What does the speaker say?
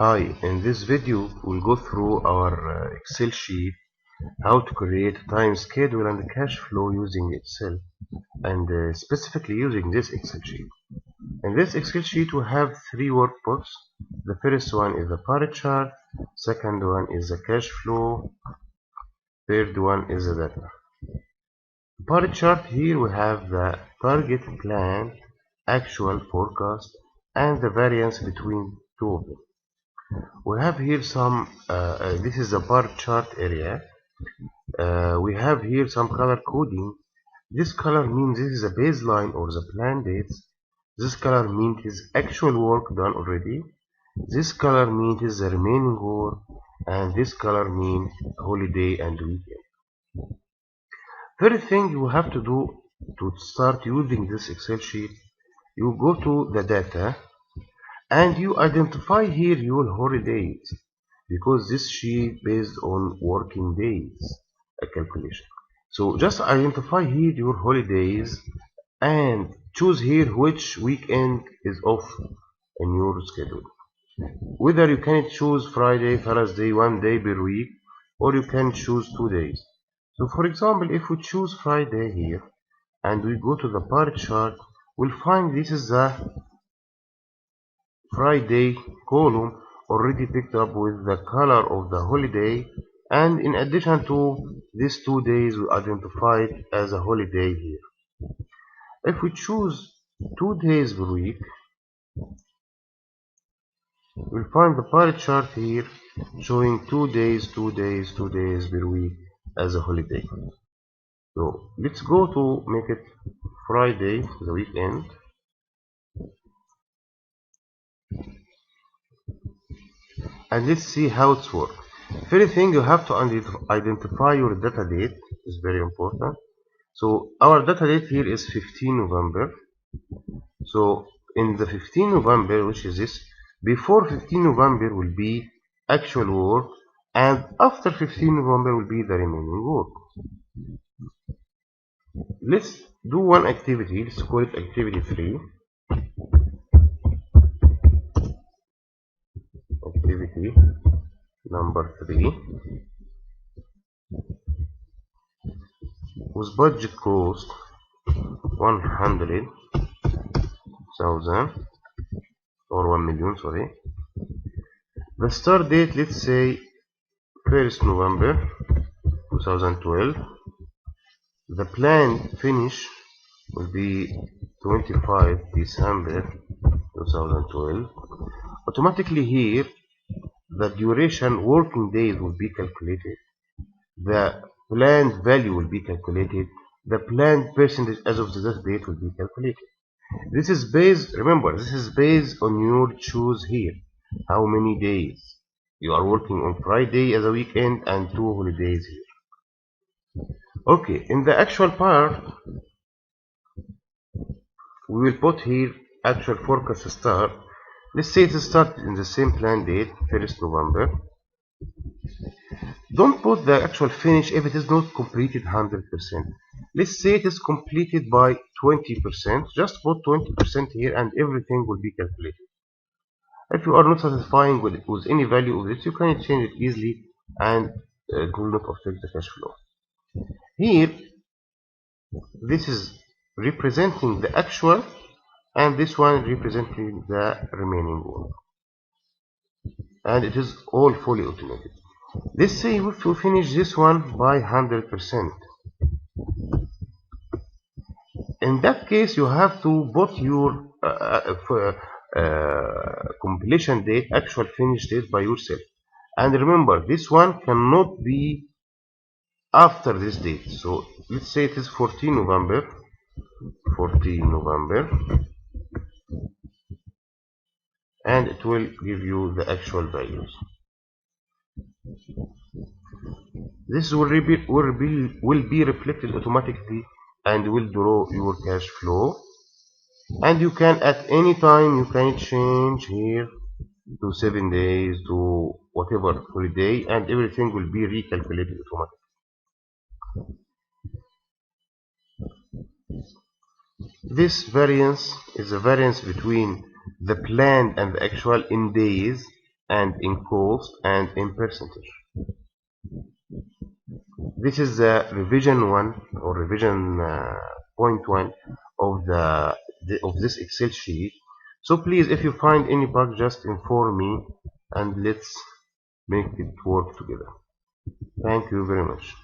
Hi, in this video we'll go through our Excel sheet, how to create a time schedule and cash flow using Excel, and specifically using this Excel sheet. In this Excel sheet we have three workbooks. The first one is the bar chart, second one is the cash flow, third one is the data. Bar chart, here we have the target, plan, actual, forecast, and the variance between two of them. We have here some, this is the bar chart area. We have here some color coding. This color means this is a baseline or the plan dates. This color means is actual work done already. This color means is the remaining work, and this color means holiday and weekend. First thing you have to do to start using this Excel sheet, you go to the data and you identify here your holidays, because this sheet based on working days a calculation. So just identify here your holidays and choose here which weekend is off in your schedule. Whether you can choose Friday, Thursday, one day per week, or you can choose 2 days. So for example, if we choose Friday here and we go to the bar chart, we'll find this is the Friday column already picked up with the color of the holiday, and in addition to these 2 days we identified as a holiday here. If we choose 2 days per week, we'll find the bar chart here showing 2 days, 2 days, 2 days per week as a holiday. So let's go to make it Friday, the weekend. And let's see how it's work. First thing, you have to identify your data date. Is very important. So our data date here is 15 November. So in the 15 November, which is this, before 15 November will be actual work, and after 15 November will be the remaining work. Let's do one activity. Let's call it activity 3. Activity number 3. With budget cost 100,000 or 1 million, sorry. The start date, let's say 1st November 2012. The planned finish will be 25 December 2012. Automatically here, the duration working days will be calculated. The planned value will be calculated. The planned percentage as of this date will be calculated. This is based, remember, this is based on your choose here. How many days you are working on Friday as a weekend and 2 holidays here. Okay, in the actual part, we will put here actual forecast start. Let's say it started in the same plan date, 1st November. Don't put the actual finish if it is not completed 100%. Let's say it is completed by 20%. Just put 20% here and everything will be calculated. If you are not satisfying with any value of this, you can change it easily and it will not affect the cash flow. Here, this is representing the actual and this one representing the remaining one. And it is all fully automated. Let's say if we finish this one by 100%. In that case, you have to put your completion date, actual finish date by yourself. And remember, this one cannot be after this date. So let's say it is 14 November. 14 November. And it will give you the actual values. This will be reflected automatically and will draw your cash flow. And you can at any time you can change here to 7 days to whatever holiday, and everything will be recalculated automatically. This variance is a variance between the planned and the actual in days, and in cost and in percentage. This is the revision 1 or revision point 1 of of this Excel sheet. So please, if you find any bug, just inform me and let's make it work together. Thank you very much.